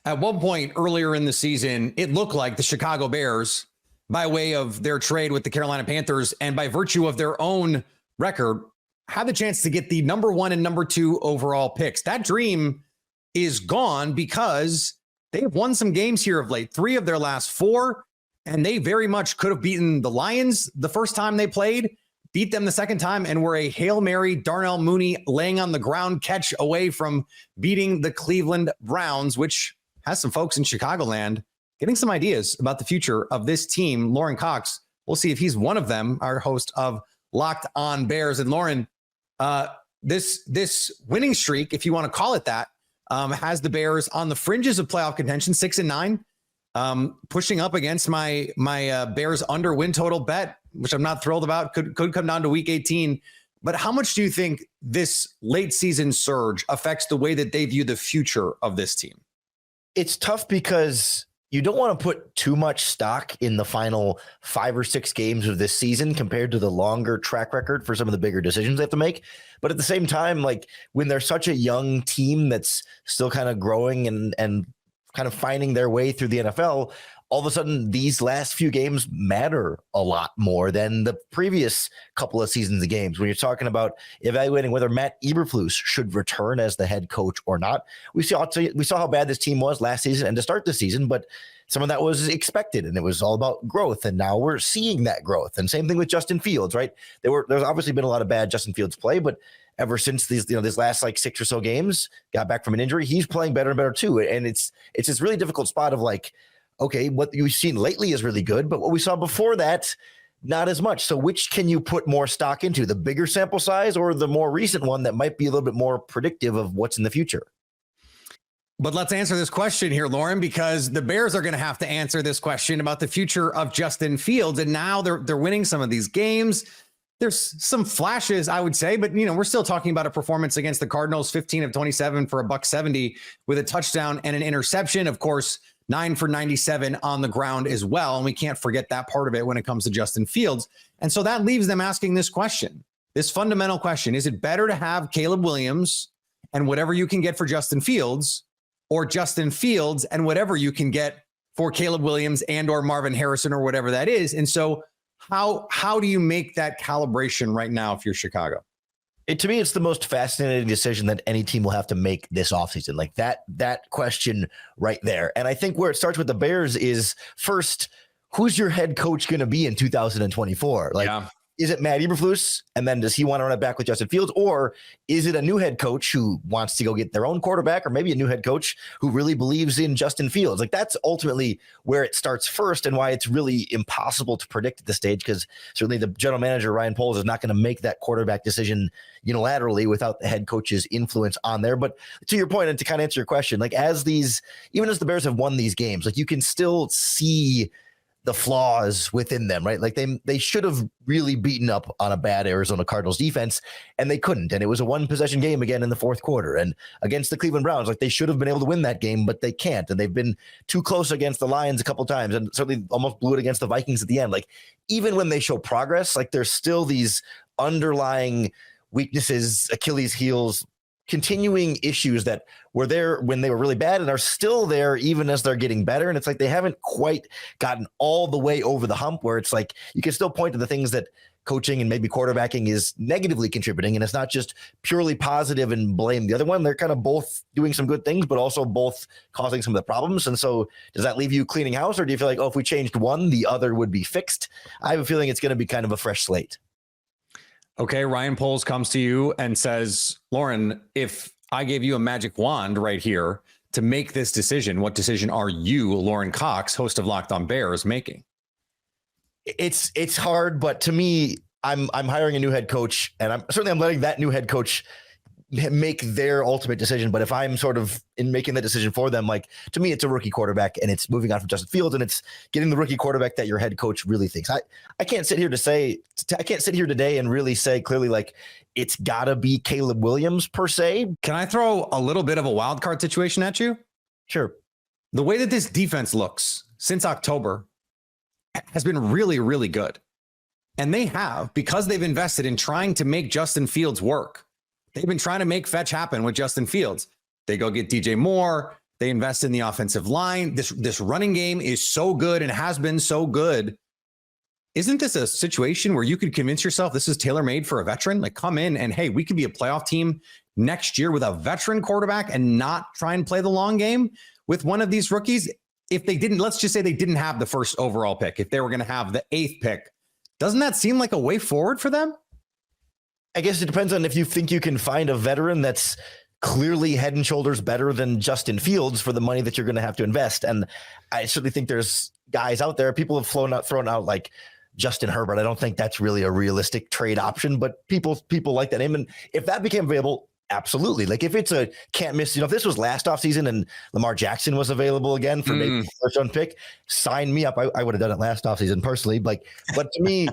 At one point earlier in the season, it looked like the Chicago Bears, by way of their trade with the Carolina Panthers and by virtue of their own record, had the chance to get the number 1 and number 2 overall picks. That dream is gone because they've won some games here of late, 3 of their last 4, and they very much could have beaten the Lions the first time they played, beat them the second time, and were a Hail Mary, Darnell Mooney laying on the ground catch away from beating the Cleveland Browns, which has some folks in Chicagoland getting some ideas about the future of this team. Lorin Cox, we'll see if he's one of them, our host of Locked On Bears. And Lorin, this winning streak, if you want to call it that, has the Bears on the fringes of playoff contention, 6-9, pushing up against my Bears under win total bet, which I'm not thrilled about. Could come down to week 18. But how much do you think this late season surge affects the way that they view the future of this team? It's tough because you don't want to put too much stock in the final 5 or 6 games of this season compared to the longer track record for some of the bigger decisions they have to make. But at the same time, like when they're such a young team that's still kind of growing and kind of finding their way through the NFL, all of a sudden these last few games matter a lot more than the previous couple of seasons of games. When you're talking about evaluating whether Matt Eberflus should return as the head coach or not, we saw how bad this team was last season and to start the season, but some of that was expected and it was all about growth. And now we're seeing that growth. And same thing with Justin Fields, right? There's obviously been a lot of bad Justin Fields play, but ever since these last like 6 or so games, got back from an injury, he's playing better and better too. And it's this really difficult spot of like, okay, what you've seen lately is really good, but what we saw before that, not as much. So which can you put more stock into, the bigger sample size or the more recent one that might be a little bit more predictive of what's in the future? But let's answer this question here, Lorin, because the Bears are going to have to answer this question about the future of Justin Fields. And now they're winning some of these games. There's some flashes, I would say, but we're still talking about a performance against the Cardinals, 15 of 27 for $170 with a touchdown and an interception. Of course, 9 for 97 on the ground as well. And we can't forget that part of it when it comes to Justin Fields. And so that leaves them asking this question, this fundamental question: is it better to have Caleb Williams and whatever you can get for Justin Fields, or Justin Fields and whatever you can get for Caleb Williams and or Marvin Harrison or whatever that is? And so how do you make that calibration right now if you're Chicago? To me, it's the most fascinating decision that any team will have to make this offseason. Like that question right there. And I think where it starts with the Bears is first, who's your head coach going to be in 2024? Like, yeah. Is it Matt Eberflus? And then does he want to run it back with Justin Fields? Or is it a new head coach who wants to go get their own quarterback, or maybe a new head coach who really believes in Justin Fields? Like that's ultimately where it starts first, and why it's really impossible to predict at this stage, because certainly the general manager, Ryan Poles, is not going to make that quarterback decision unilaterally without the head coach's influence on there. But to your point, and to kind of answer your question, like even as the Bears have won these games, like you can still see the flaws within them, right? Like they should have really beaten up on a bad Arizona Cardinals defense, and they couldn't. And it was a 1-possession game again in the fourth quarter. And against the Cleveland Browns, like they should have been able to win that game, but they can't. And they've been too close against the Lions a couple times, and certainly almost blew it against the Vikings at the end. Like even when they show progress, like there's still these underlying weaknesses, Achilles heels, continuing issues that were there when they were really bad and are still there even as they're getting better. And it's like they haven't quite gotten all the way over the hump, where it's like you can still point to the things that coaching and maybe quarterbacking is negatively contributing, and it's not just purely positive and blame the other one. They're kind of both doing some good things, but also both causing some of the problems. And so does that leave you cleaning house, or do you feel like, if we changed one, the other would be fixed? I have a feeling it's going to be kind of a fresh slate. Okay, Ryan Poles comes to you and says, Lorin, if I gave you a magic wand right here to make this decision, what decision are you, Lorin Cox, host of Locked On Bears, making? It's hard, but to me, I'm hiring a new head coach, and I'm letting that new head coach make their ultimate decision. But if I'm sort of in making the decision for them, like to me, it's a rookie quarterback, and it's moving on from Justin Fields, and it's getting the rookie quarterback that your head coach really thinks. I can't sit here today and really say clearly, like it's gotta be Caleb Williams per se. Can I throw a little bit of a wild card situation at you? Sure. The way that this defense looks since October has been really, really good. And they have, because they've invested in trying to make Justin Fields work. They've been trying to make fetch happen with Justin Fields. They go get DJ Moore. They invest in the offensive line. This running game is so good and has been so good. Isn't this a situation where you could convince yourself this is tailor-made for a veteran? Like, come in and, hey, we could be a playoff team next year with a veteran quarterback and not try and play the long game with one of these rookies. If they didn't, let's just say they didn't have the first overall pick, if they were going to have the 8th pick, doesn't that seem like a way forward for them? I guess it depends on if you think you can find a veteran that's clearly head and shoulders better than Justin Fields for the money that you're going to have to invest. And I certainly think there's guys out there, people have thrown out like Justin Herbert. I don't think that's really a realistic trade option, but people like that name. And if that became available, absolutely. Like if it's a can't miss, if this was last offseason and Lamar Jackson was available again for maybe first round pick, sign me up. I would have done it last offseason personally. But to me,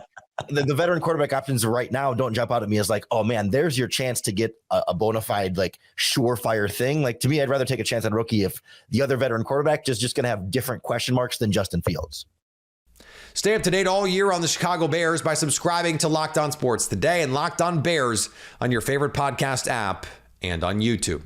the veteran quarterback options right now don't jump out at me as like, oh man, there's your chance to get a bona fide, like surefire thing. Like to me, I'd rather take a chance on rookie if the other veteran quarterback is just going to have different question marks than Justin Fields. Stay up to date all year on the Chicago Bears by subscribing to Locked On Sports Today and Locked On Bears on your favorite podcast app and on YouTube.